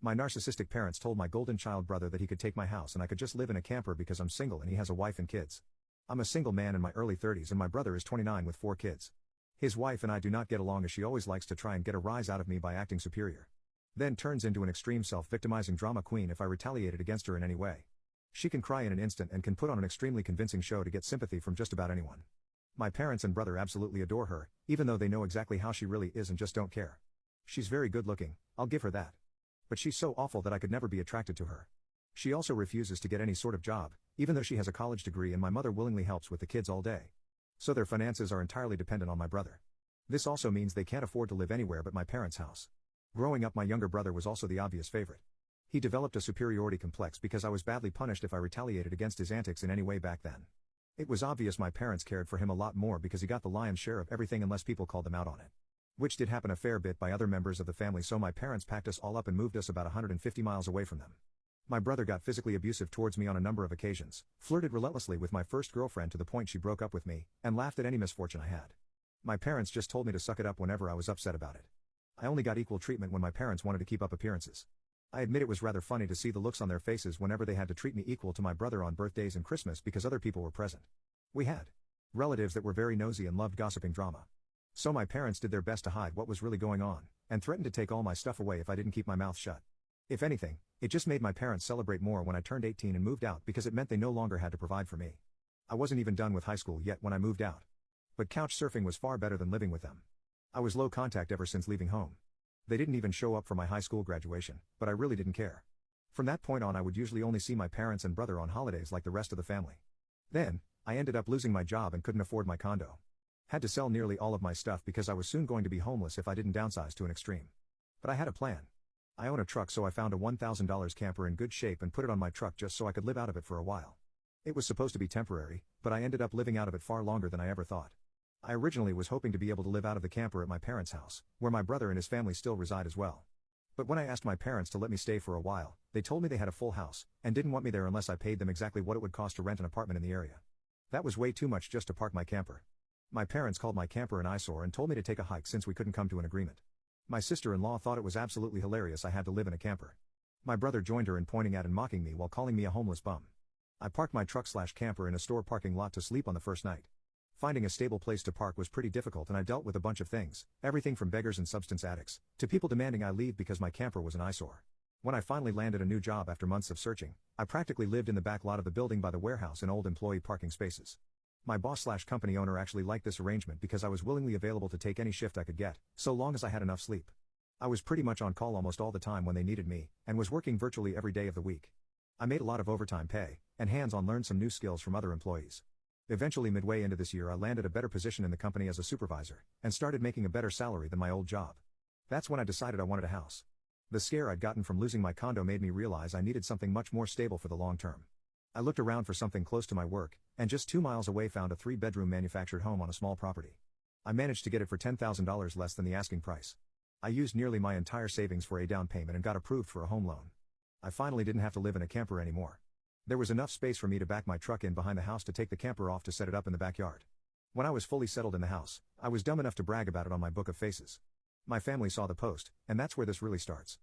My narcissistic parents told my golden child brother that he could take my house and I could just live in a camper because I'm single and he has a wife and kids. I'm a single man in my early 30s and my brother is 29 with 4 kids. His wife and I do not get along as she always likes to try and get a rise out of me by acting superior. Then turns into an extreme self-victimizing drama queen if I retaliated against her in any way. She can cry in an instant and can put on an extremely convincing show to get sympathy from just about anyone. My parents and brother absolutely adore her, even though they know exactly how she really is and just don't care. She's very good looking, I'll give her that. But she's so awful that I could never be attracted to her. She also refuses to get any sort of job, even though she has a college degree and my mother willingly helps with the kids all day. So their finances are entirely dependent on my brother. This also means they can't afford to live anywhere but my parents' house. Growing up, my younger brother was also the obvious favorite. He developed a superiority complex because I was badly punished if I retaliated against his antics in any way back then. It was obvious my parents cared for him a lot more because he got the lion's share of everything unless people called them out on it. Which did happen a fair bit by other members of the family, so my parents packed us all up and moved us about 150 miles away from them. My brother got physically abusive towards me on a number of occasions, flirted relentlessly with my first girlfriend to the point she broke up with me, and laughed at any misfortune I had. My parents just told me to suck it up whenever I was upset about it. I only got equal treatment when my parents wanted to keep up appearances. I admit it was rather funny to see the looks on their faces whenever they had to treat me equal to my brother on birthdays and Christmas because other people were present. We had relatives that were very nosy and loved gossiping drama. So my parents did their best to hide what was really going on, and threatened to take all my stuff away if I didn't keep my mouth shut. If anything, it just made my parents celebrate more when I turned 18 and moved out because it meant they no longer had to provide for me. I wasn't even done with high school yet when I moved out. But couch surfing was far better than living with them. I was low contact ever since leaving home. They didn't even show up for my high school graduation, but I really didn't care. From that point on, I would usually only see my parents and brother on holidays like the rest of the family. Then, I ended up losing my job and couldn't afford my condo. Had to sell nearly all of my stuff because I was soon going to be homeless if I didn't downsize to an extreme. But I had a plan. I own a truck, so I found a $1,000 camper in good shape and put it on my truck just so I could live out of it for a while. It was supposed to be temporary, but I ended up living out of it far longer than I ever thought. I originally was hoping to be able to live out of the camper at my parents' house, where my brother and his family still reside as well. But when I asked my parents to let me stay for a while, they told me they had a full house, and didn't want me there unless I paid them exactly what it would cost to rent an apartment in the area. That was way too much just to park my camper. My parents called my camper an eyesore and told me to take a hike since we couldn't come to an agreement. My sister-in-law thought it was absolutely hilarious I had to live in a camper. My brother joined her in pointing at and mocking me while calling me a homeless bum. I parked my truck/camper in a store parking lot to sleep on the first night. Finding a stable place to park was pretty difficult, and I dealt with a bunch of things, everything from beggars and substance addicts, to people demanding I leave because my camper was an eyesore. When I finally landed a new job after months of searching, I practically lived in the back lot of the building by the warehouse in old employee parking spaces. My boss/company owner actually liked this arrangement because I was willingly available to take any shift I could get, so long as I had enough sleep. I was pretty much on call almost all the time when they needed me, and was working virtually every day of the week. I made a lot of overtime pay, and hands-on learned some new skills from other employees. Eventually, midway into this year, I landed a better position in the company as a supervisor, and started making a better salary than my old job. That's when I decided I wanted a house. The scare I'd gotten from losing my condo made me realize I needed something much more stable for the long term. I looked around for something close to my work, and just 2 miles away found a 3-bedroom manufactured home on a small property. I managed to get it for $10,000 less than the asking price. I used nearly my entire savings for a down payment and got approved for a home loan. I finally didn't have to live in a camper anymore. There was enough space for me to back my truck in behind the house to take the camper off to set it up in the backyard. When I was fully settled in the house, I was dumb enough to brag about it on my book of faces. My family saw the post, and that's where this really starts.